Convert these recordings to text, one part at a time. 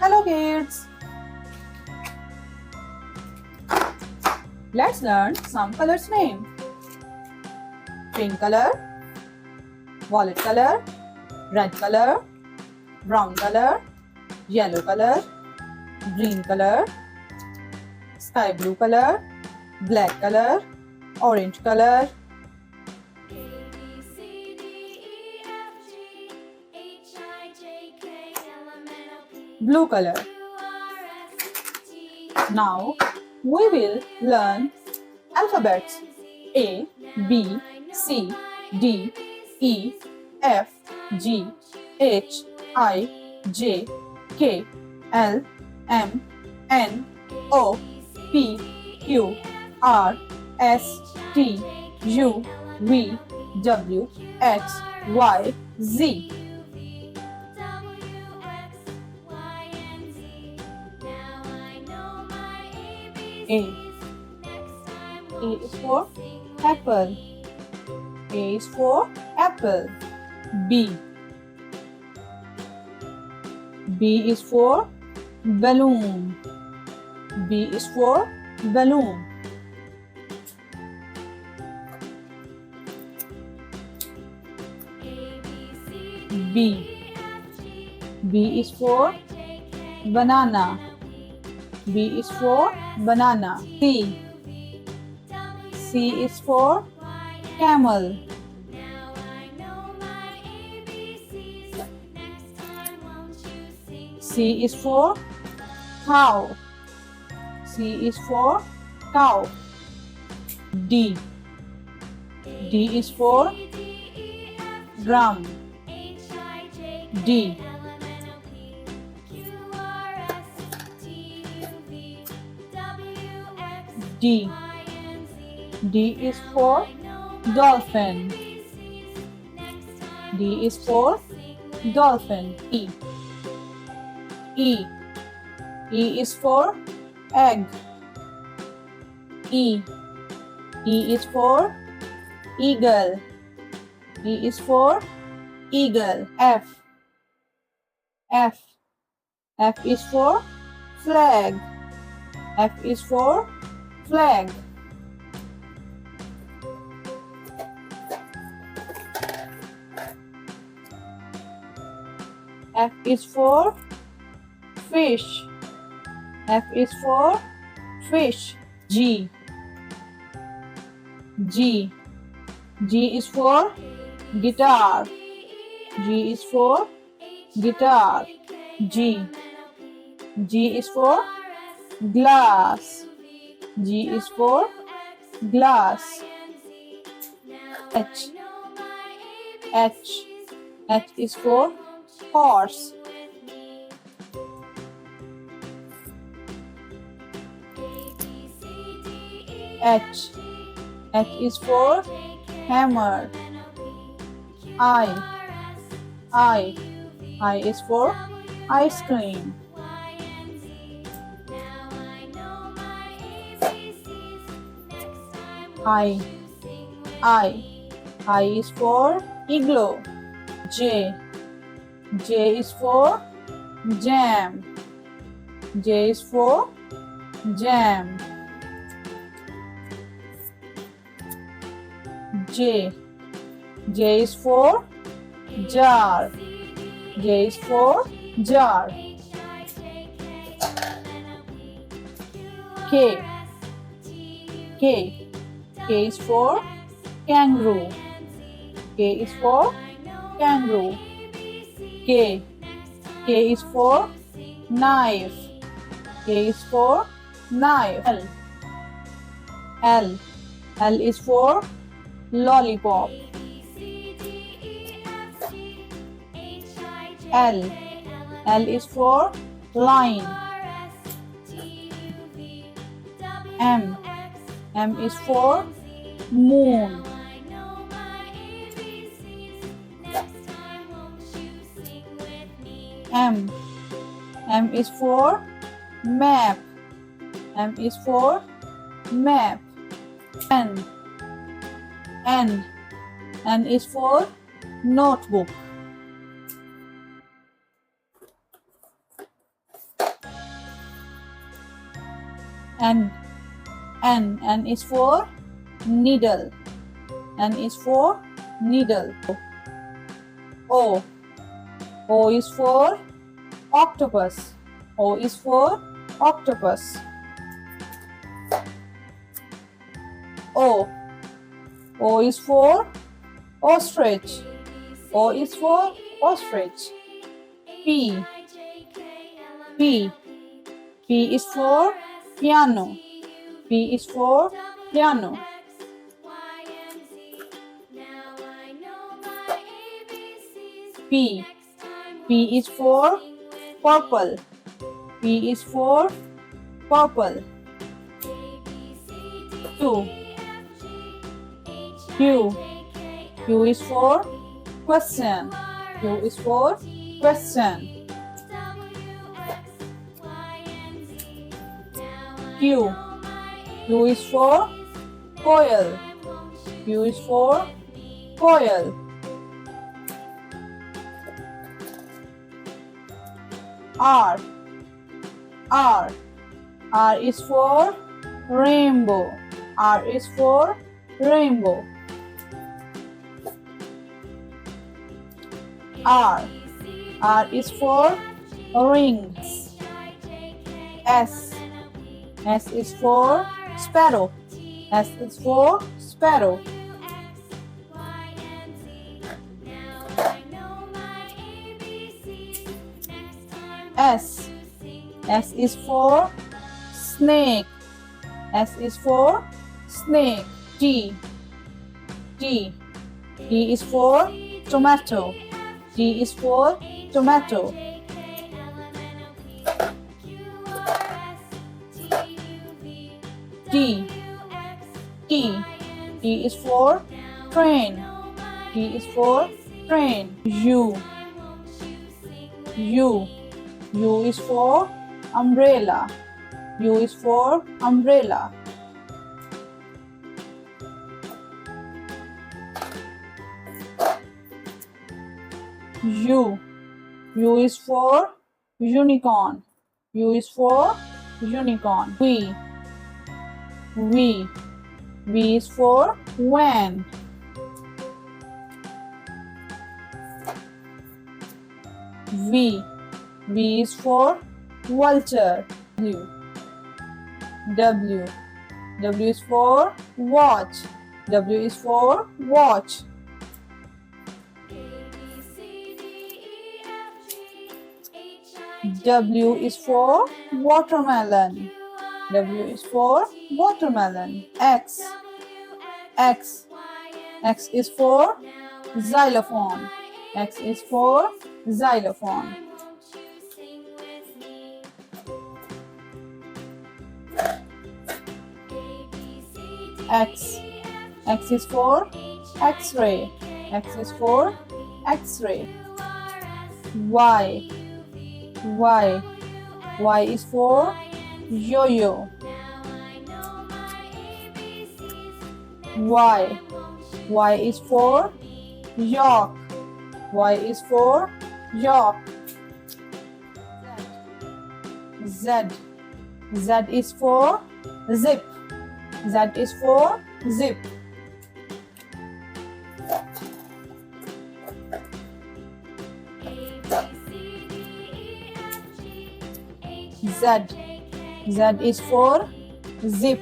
Hello kids! Let's learn some colors name. Pink color, violet color, red color, brown color, yellow color, green color, sky blue color, black color, orange color. Blue color. Now we will learn alphabets A, B, C, D, E, F, G, H, I, J, K, L, M, N, O, P, Q, R, S, T, U, V, W, X, Y, Z. A. A is for apple. A is for apple. B. B is for balloon. B is for balloon. B. B is for banana. B is for banana. C. C is for camel. C is for cow. C is for cow. D. D is for drum. D. D. D is for dolphin. D is for dolphin. E. E. E is for egg. E. E is for eagle. E is for eagle. F. F. F is for flag. F is for flag. F is for fish. F is for fish. G. G. G is for guitar. G is for guitar. G. G is for glass. G is for glass. H. H. H is for horse. H. H is for hammer. I. I is for ice cream. I is for igloo. J. J is for jam. J is for jam. J. J is for jar. J is for jar. K. K. K is for kangaroo. K is for kangaroo. K. K is for knife. K is for knife. L. L. L is for lollipop. L. L is for line. M. M is for moon. M. M is for map. M is for map. N. N. N is for notebook. N. N is for needle. N is for needle. O. O is for octopus. O is for octopus. O. O is for ostrich. O is for ostrich. P. P. P is for piano. P is for piano. P. P is for purple. P is for purple. Q. Q. Q is for question. Q is for question. Q. Q is for coil. Q is for coil. R. R. R is for rainbow. R is for rainbow. R. R is for rings. S. S is for sparrow. S is for sparrow. S. S is for snake. S is for snake. T. T. T is for tomato. T is for tomato. T. T. T is for train. T is for train. U. U. U is for umbrella. U is for umbrella. U. U is for unicorn. U is for unicorn. V. V. V is for van. V. V is for vulture. W. W. W is for watch. W is for watch. W is for watermelon. W is for watermelon. X. X. X is for xylophone. X is for xylophone. X. X is for X-ray. X is for X-ray. Y. Y. Y is for yo-yo. Y. Y is for York. Y is for York. Z. Z is for zip. Z is for zip. Z. Z is for zip.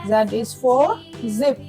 Z is for zip.